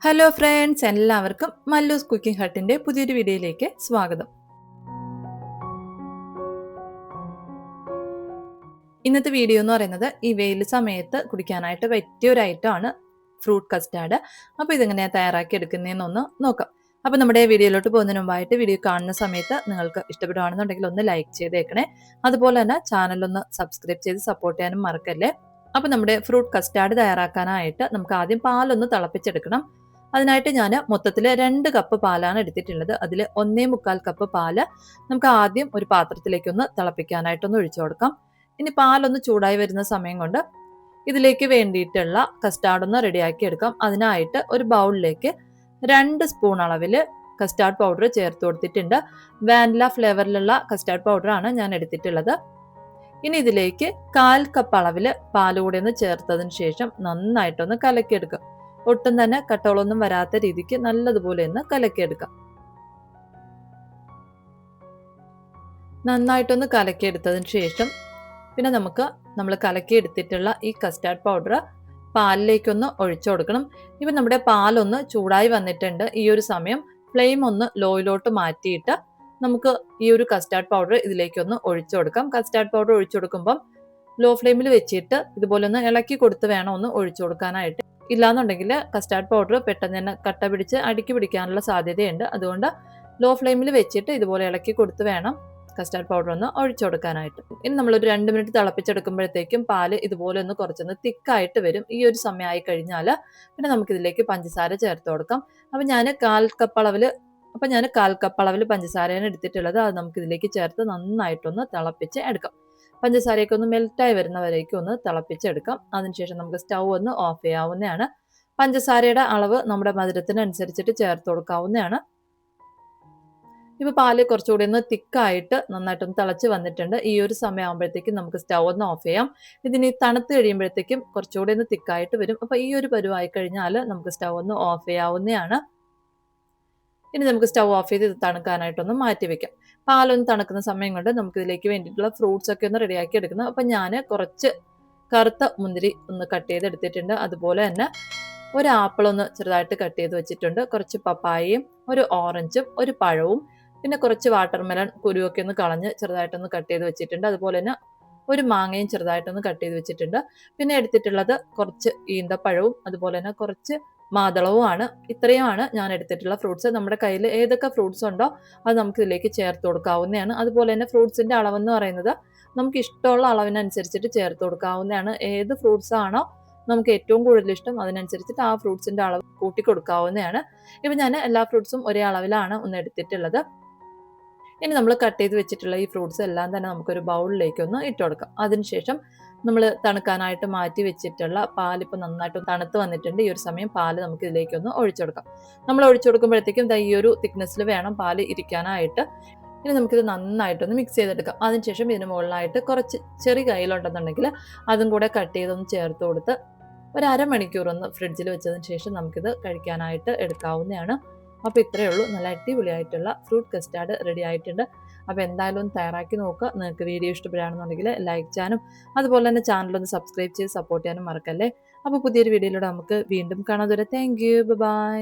Hello friends, എല്ലാവർക്കും Mallus cooking ഹട്ടിൻ്റെ പുതിയൊരു വീഡിയോയിലേക്ക് സ്വാഗതം. ഇന്നത്തെ വീഡിയോ എന്ന് പറയുന്നത് ഈ വെയിൽ സമയത്ത് കുടിക്കാനായിട്ട് പറ്റിയ ഒരു ഐറ്റമാണ് ഫ്രൂട്ട് കസ്റ്റാർഡ്. അപ്പോൾ ഇതെങ്ങനെയാണ് തയ്യാറാക്കി എടുക്കുന്നതെന്നൊന്ന് നോക്കാം. അപ്പോൾ നമ്മുടെ വീഡിയോയിലോട്ട് പോകുന്നതിന് മുമ്പായിട്ട് വീഡിയോ കാണുന്ന സമയത്ത് നിങ്ങൾക്ക് ഇഷ്ടപ്പെടുകയാണെന്നുണ്ടെങ്കിൽ ഒന്ന് ലൈക്ക് ചെയ്തേക്കണേ. അതുപോലെ തന്നെ ചാനലൊന്ന് സബ്സ്ക്രൈബ് ചെയ്ത് സപ്പോർട്ട് ചെയ്യാനും മറക്കല്ലേ. അപ്പോൾ നമ്മുടെ ഫ്രൂട്ട് കസ്റ്റാർഡ് തയ്യാറാക്കാനായിട്ട് നമുക്ക് ആദ്യം പാലൊന്ന് തിളപ്പിച്ചെടുക്കണം. അതിനായിട്ട് ഞാൻ മൊത്തത്തിൽ 2 കപ്പ് പാലാണ് എടുത്തിട്ടുള്ളത്. അതിൽ 1.25 കപ്പ് പാല് നമുക്ക് ആദ്യം ഒരു പാത്രത്തിലേക്കൊന്ന് തിളപ്പിക്കാനായിട്ടൊന്ന് ഒഴിച്ചു കൊടുക്കാം. ഇനി പാലൊന്ന് ചൂടായി വരുന്ന സമയം കൊണ്ട് ഇതിലേക്ക് വേണ്ടിയിട്ടുള്ള കസ്റ്റാർഡ് ഒന്ന് റെഡിയാക്കി എടുക്കാം. അതിനായിട്ട് ഒരു ബൗളിലേക്ക് 2 സ്പൂൺ അളവിൽ കസ്റ്റാർഡ് പൗഡർ ചേർത്ത് കൊടുത്തിട്ടുണ്ട്. വാനില ഫ്ലേവറിലുള്ള കസ്റ്റാർഡ് പൗഡറാണ് ഞാൻ എടുത്തിട്ടുള്ളത്. ഇനി ഇതിലേക്ക് 1/4 കപ്പ് അളവിൽ പാല് കൂടി ഒന്ന് ചേർത്തതിന് ശേഷം നന്നായിട്ടൊന്ന് കലക്കിയെടുക്കാം. ഒട്ടും തന്നെ കട്ടകളൊന്നും വരാത്ത രീതിക്ക് നല്ലതുപോലെ ഒന്ന് കലക്കിയെടുക്കാം. നന്നായിട്ടൊന്ന് കലക്കിയെടുത്തതിന് ശേഷം പിന്നെ നമ്മൾ കലക്കിയെടുത്തിട്ടുള്ള ഈ കസ്റ്റാർഡ് പൗഡർ പാലിലേക്കൊന്ന് ഒഴിച്ചു കൊടുക്കണം. ഇപ്പം നമ്മുടെ പാലൊന്ന് ചൂടായി വന്നിട്ടുണ്ട്. ഈ ഒരു സമയം ഫ്ലെയിം ഒന്ന് ലോയിലോട്ട് മാറ്റിയിട്ട് നമുക്ക് ഈ ഒരു കസ്റ്റാർഡ് പൗഡർ ഇതിലേക്കൊന്ന് ഒഴിച്ചു കൊടുക്കാം. കസ്റ്റാർഡ് പൗഡർ ഒഴിച്ചു കൊടുക്കുമ്പം ലോ ഫ്ലെയിമിൽ വെച്ചിട്ട് ഇതുപോലെ ഒന്ന് ഇളക്കി കൊടുത്ത് വേണം ഒന്ന് ഒഴിച്ചു കൊടുക്കാനായിട്ട്. ഇല്ലാന്നുണ്ടെങ്കിൽ കസ്റ്റാർഡ് പൗഡർ പെട്ടെന്ന് തന്നെ കട്ട പിടിച്ച് അടുക്കി പിടിക്കാനുള്ള സാധ്യതയുണ്ട്. അതുകൊണ്ട് ലോ ഫ്ലെയിമിൽ വെച്ചിട്ട് ഇതുപോലെ ഇളക്കി കൊടുത്ത് വേണം കസ്റ്റാർഡ് പൗഡർ ഒന്ന് ഒഴിച്ചു കൊടുക്കാനായിട്ട്. ഇനി നമ്മളൊരു 2 മിനിറ്റ് തിളപ്പിച്ചെടുക്കുമ്പോഴത്തേക്കും പാല് ഇതുപോലെ ഒന്ന് കുറച്ചൊന്ന് തിക്കായിട്ട് വരും. ഈ ഒരു സമയമായി കഴിഞ്ഞാൽ പിന്നെ നമുക്കിതിലേക്ക് പഞ്ചസാര ചേർത്ത് കൊടുക്കാം. അപ്പം ഞാൻ 1/4 കപ്പ് അളവിൽ പഞ്ചസാരയാണ് എടുത്തിട്ടുള്ളത്. അത് നമുക്കിതിലേക്ക് ചേർത്ത് നന്നായിട്ടൊന്ന് തിളപ്പിച്ച് എടുക്കാം. പഞ്ചസാരയൊക്കെ ഒന്ന് മെൽറ്റായി വരുന്നവരേക്കും ഒന്ന് തിളപ്പിച്ചെടുക്കാം. അതിനുശേഷം നമുക്ക് സ്റ്റൗ ഒന്ന് ഓഫ് ചെയ്യാവുന്നതാണ്. പഞ്ചസാരയുടെ അളവ് നമ്മുടെ മധുരത്തിനനുസരിച്ചിട്ട് ചേർത്ത് കൊടുക്കാവുന്നതാണ്. ഇപ്പോൾ പാല് കുറച്ചുകൂടി ഒന്ന് തിക്കായിട്ട് നന്നായിട്ടൊന്ന് തിളച്ച് വന്നിട്ടുണ്ട്. ഈ ഒരു സമയമാകുമ്പോഴത്തേക്കും നമുക്ക് സ്റ്റൗ ഒന്ന് ഓഫ് ചെയ്യാം. ഇതിന് തണുത്ത് കഴിയുമ്പോഴത്തേക്കും കുറച്ചുകൂടി ഒന്ന് തിക്കായിട്ട് വരും. അപ്പോൾ ഈ ഒരു പരുവായി കഴിഞ്ഞാൽ നമുക്ക് സ്റ്റൗ ഒന്ന് ഓഫ് ചെയ്യാവുന്നതാണ്. ഇനി നമുക്ക് സ്റ്റൗ ഓഫ് ചെയ്ത് ഇത് തണുക്കാനായിട്ടൊന്ന് മാറ്റി വെക്കാം. പാലൊന്ന് തണുക്കുന്ന സമയം കൊണ്ട് നമുക്ക് ഇതിലേക്ക് വേണ്ടിയിട്ടുള്ള ഫ്രൂട്ട്സ് ഒക്കെ ഒന്ന് റെഡിയാക്കി എടുക്കണം. അപ്പം ഞാൻ കുറച്ച് കറുത്ത മുന്തിരി ഒന്ന് കട്ട് ചെയ്ത് എടുത്തിട്ടുണ്ട്. അതുപോലെ തന്നെ ഒരു ആപ്പിൾ ഒന്ന് ചെറുതായിട്ട് കട്ട് ചെയ്ത് വെച്ചിട്ടുണ്ട്. കുറച്ച് പപ്പായയും ഒരു ഓറഞ്ചും ഒരു പഴവും പിന്നെ കുറച്ച് വാട്ടർമെലൺ കുരുവൊക്കെ ഒന്ന് കളഞ്ഞ് ചെറുതായിട്ടൊന്ന് കട്ട് ചെയ്ത് വെച്ചിട്ടുണ്ട്. അതുപോലെ തന്നെ ഒരു മാങ്ങയും ചെറുതായിട്ടൊന്ന് കട്ട് ചെയ്ത് വെച്ചിട്ടുണ്ട്. പിന്നെ എടുത്തിട്ടുള്ളത് കുറച്ച് ഈന്തപ്പഴവും അതുപോലെ തന്നെ കുറച്ച് മാതളവുമാണ്. ഇത്രയുമാണ് ഞാൻ എടുത്തിട്ടുള്ള ഫ്രൂട്ട്സ്. നമ്മുടെ കയ്യിൽ ഏതൊക്കെ ഫ്രൂട്ട്സ് ഉണ്ടോ അത് നമുക്ക് ഇതിലേക്ക് ചേർത്ത് കൊടുക്കാവുന്നതാണ്. അതുപോലെ തന്നെ ഫ്രൂട്ട്സിൻ്റെ അളവെന്ന് പറയുന്നത് നമുക്ക് ഇഷ്ടമുള്ള അളവിനനുസരിച്ചിട്ട് ചേർത്ത് കൊടുക്കാവുന്നതാണ്. ഏത് ഫ്രൂട്ട്സ് ആണോ നമുക്ക് ഏറ്റവും കൂടുതൽ ഇഷ്ടം അതിനനുസരിച്ചിട്ട് ആ ഫ്രൂട്ട്സിൻ്റെ അളവ് കൂട്ടി കൊടുക്കാവുന്നതാണ്. ഇപ്പം ഞാൻ എല്ലാ ഫ്രൂട്ട്സും ഒരേ അളവിലാണ് ഒന്ന് എടുത്തിട്ടുള്ളത്. ഇനി നമ്മൾ കട്ട് ചെയ്ത് വെച്ചിട്ടുള്ള ഈ ഫ്രൂട്ട്സ് എല്ലാം തന്നെ നമുക്കൊരു ബൗളിലേക്ക് ഒന്ന് ഇട്ട് കൊടുക്കാം. അതിനുശേഷം നമ്മൾ തണുക്കാനായിട്ട് മാറ്റി വെച്ചിട്ടുള്ള പാലിപ്പോൾ നന്നായിട്ട് തണുത്ത് വന്നിട്ടുണ്ട്. ഈ ഒരു സമയം പാല് നമുക്ക് ഇതിലേക്കൊന്ന് ഒഴിച്ചു കൊടുക്കാം. നമ്മൾ ഒഴിച്ചു കൊടുക്കുമ്പോഴത്തേക്കും ഈ ഒരു തിക്നെസ്സിൽ വേണം പാല് ഇരിക്കാനായിട്ട്. ഇനി നമുക്കിത് നന്നായിട്ടൊന്ന് മിക്സ് ചെയ്തെടുക്കാം. അതിനുശേഷം ഇതിന് മുകളിലായിട്ട് കുറച്ച് ചെറിയ കയ്യിലുണ്ടെന്നുണ്ടെങ്കിൽ അതും കൂടെ കട്ട് ചെയ്തൊന്ന് ചേർത്ത് കൊടുത്ത് ഒരു അരമണിക്കൂർ ഒന്ന് ഫ്രിഡ്ജിൽ വെച്ചതിന് ശേഷം നമുക്കിത് കഴിക്കാനായിട്ട് എടുക്കാവുന്നതാണ്. അപ്പോൾ ഇത്രയേ ഉള്ളൂ. നല്ല അടിപൊളിയായിട്ടുള്ള ഫ്രൂട്ട് കസ്റ്റാർഡ് റെഡി ആയിട്ടുണ്ട്. അപ്പോൾ എന്തായാലും ഒന്ന് തയ്യാറാക്കി നോക്കുക. നിങ്ങൾക്ക് വീഡിയോ ഇഷ്ടപ്പെടുകയാണെന്നുണ്ടെങ്കിൽ ലൈക്ക് ചെയ്യാനും അതുപോലെ തന്നെ ചാനലൊന്ന് സബ്സ്ക്രൈബ് ചെയ്ത് സപ്പോർട്ട് ചെയ്യാനും മറക്കല്ലേ. അപ്പോൾ പുതിയൊരു വീഡിയോയിലൂടെ നമുക്ക് വീണ്ടും കാണാം. Thank you, by.